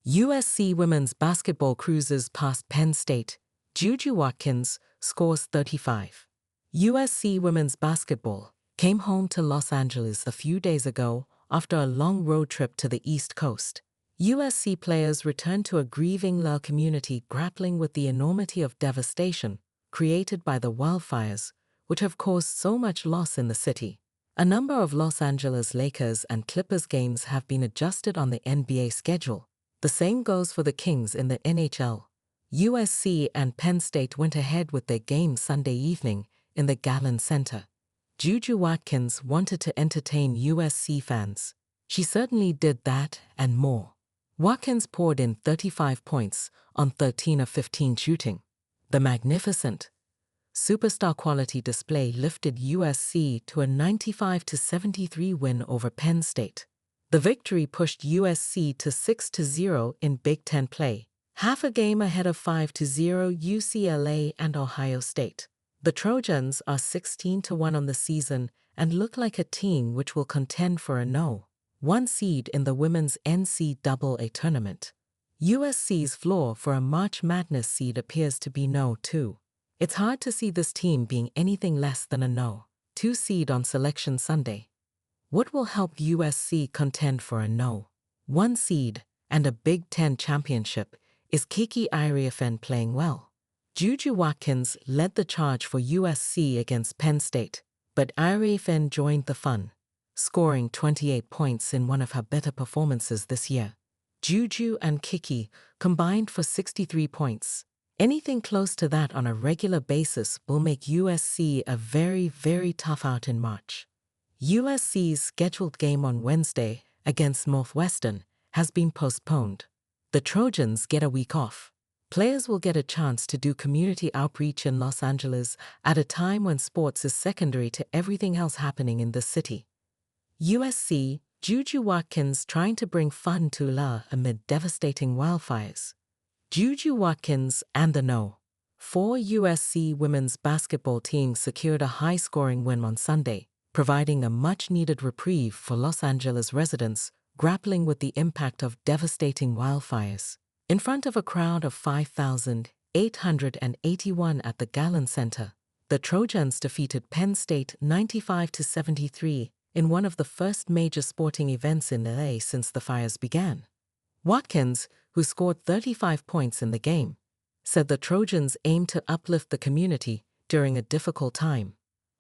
USC women's basketball cruises past Penn State. JuJu Watkins scores 35. USC women's basketball came home to Los Angeles a few days ago after a long road trip to the East Coast. USC players returned to a grieving La community grappling with the enormity of devastation created by the wildfires, which have caused so much loss in the city. A number of Los Angeles Lakers and Clippers games have been adjusted on the NBA schedule. The same goes for the Kings in the NHL. USC and Penn State went ahead with their game Sunday evening in the Gallon Center. JuJu Watkins wanted to entertain USC fans. She certainly did that and more. Watkins poured in 35 points on 13 of 15 shooting. The magnificent, superstar quality display lifted USC to a 95-73 win over Penn State. The victory pushed USC to 6-0 in Big Ten play, half a game ahead of 5-0 UCLA and Ohio State. The Trojans are 16-1 on the season and look like a team which will contend for a No.1 seed in the women's NCAA tournament. USC's floor for a March Madness seed appears to be No.2. It's hard to see this team being anything less than a No.2 seed on Selection Sunday. What will help USC contend for a No.1 seed and a Big Ten championship is Kiki Iriafen playing well. JuJu Watkins led the charge for USC against Penn State, but Iriafen joined the fun, scoring 28 points in one of her better performances this year. JuJu and Kiki combined for 63 points. Anything close to that on a regular basis will make USC a very, very tough out in March. USC's scheduled game on Wednesday against Northwestern has been postponed. The Trojans get a week off. Players will get a chance to do community outreach in Los Angeles at a time when sports is secondary to everything else happening in the city. USC, JuJu Watkins trying to bring fun to La amid devastating wildfires. JuJu Watkins and the No.4 USC women's basketball team secured a high-scoring win on Sunday, providing a much-needed reprieve for Los Angeles residents grappling with the impact of devastating wildfires. In front of a crowd of 5,881 at the Gallon Center, the Trojans defeated Penn State 95-73 in one of the first major sporting events in LA since the fires began. Watkins, who scored 35 points in the game, said the Trojans aimed to uplift the community during a difficult time.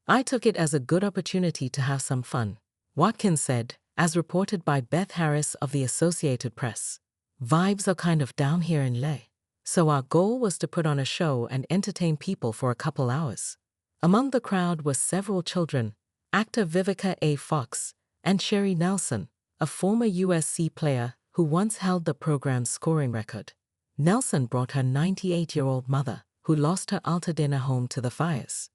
"I took it as a good opportunity to have some fun," Watkins said, as reported by Beth Harris of the Associated Press. "Vibes are kind of down here in LA, so our goal was to put on a show and entertain people for a couple hours." Among the crowd were several children, actor Vivica A. Fox, and Sherry Nelson, a former USC player who once held the program's scoring record. Nelson brought her 98-year-old mother, who lost her Altadena home to the fires.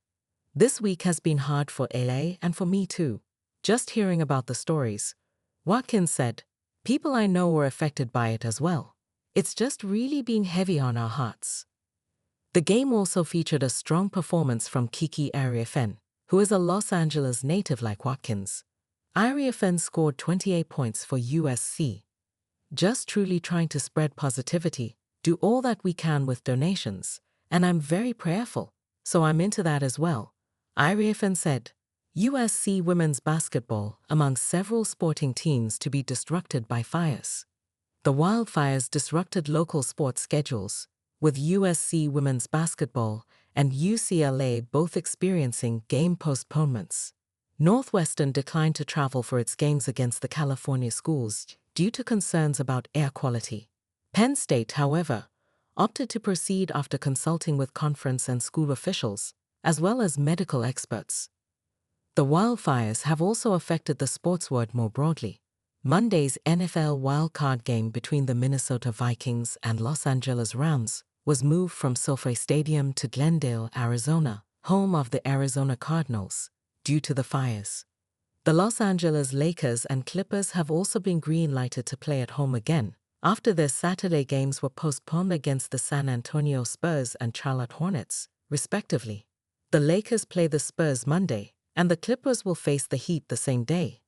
"This week has been hard for LA and for me too. Just hearing about the stories," Watkins said. "People I know were affected by it as well. It's just really been heavy on our hearts." The game also featured a strong performance from Kiki Iriafen, who is a Los Angeles native like Watkins. Iriafen scored 28 points for USC. "Just truly trying to spread positivity, do all that we can with donations, and I'm very prayerful, so I'm into that as well," Iriafen said. USC women's basketball among several sporting teams to be disrupted by fires. The wildfires disrupted local sports schedules, with USC women's basketball and UCLA both experiencing game postponements. Northwestern declined to travel for its games against the California schools due to concerns about air quality. Penn State, however, opted to proceed after consulting with conference and school officials, as well as medical experts. The wildfires have also affected the sports world more broadly. Monday's NFL wildcard game between the Minnesota Vikings and Los Angeles Rams was moved from SoFi Stadium to Glendale, Arizona, home of the Arizona Cardinals, due to the fires. The Los Angeles Lakers and Clippers have also been green-lighted to play at home again, after their Saturday games were postponed against the San Antonio Spurs and Charlotte Hornets, respectively. The Lakers play the Spurs Monday, and the Clippers will face the Heat the same day.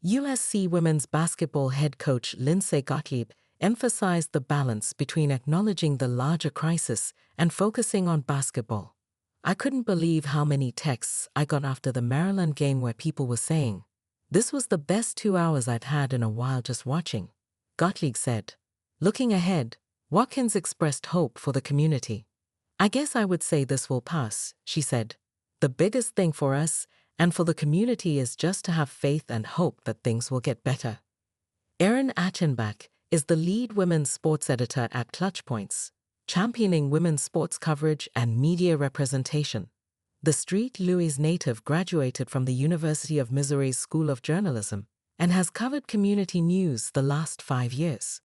USC women's basketball head coach Lindsey Gottlieb emphasized the balance between acknowledging the larger crisis and focusing on basketball. I couldn't believe how many texts I got after the Maryland game where people were saying, "This was the best 2 hours I've had in a while just watching," Gottlieb said. Looking ahead, Watkins expressed hope for the community. "I guess I would say this will pass," she said. "The biggest thing for us and for the community is just to have faith and hope that things will get better." Erin Achenbach is the lead women's sports editor at Clutchpoints, championing women's sports coverage and media representation. The St. Louis native graduated from the University of Missouri's School of Journalism and has covered community news the last 5 years.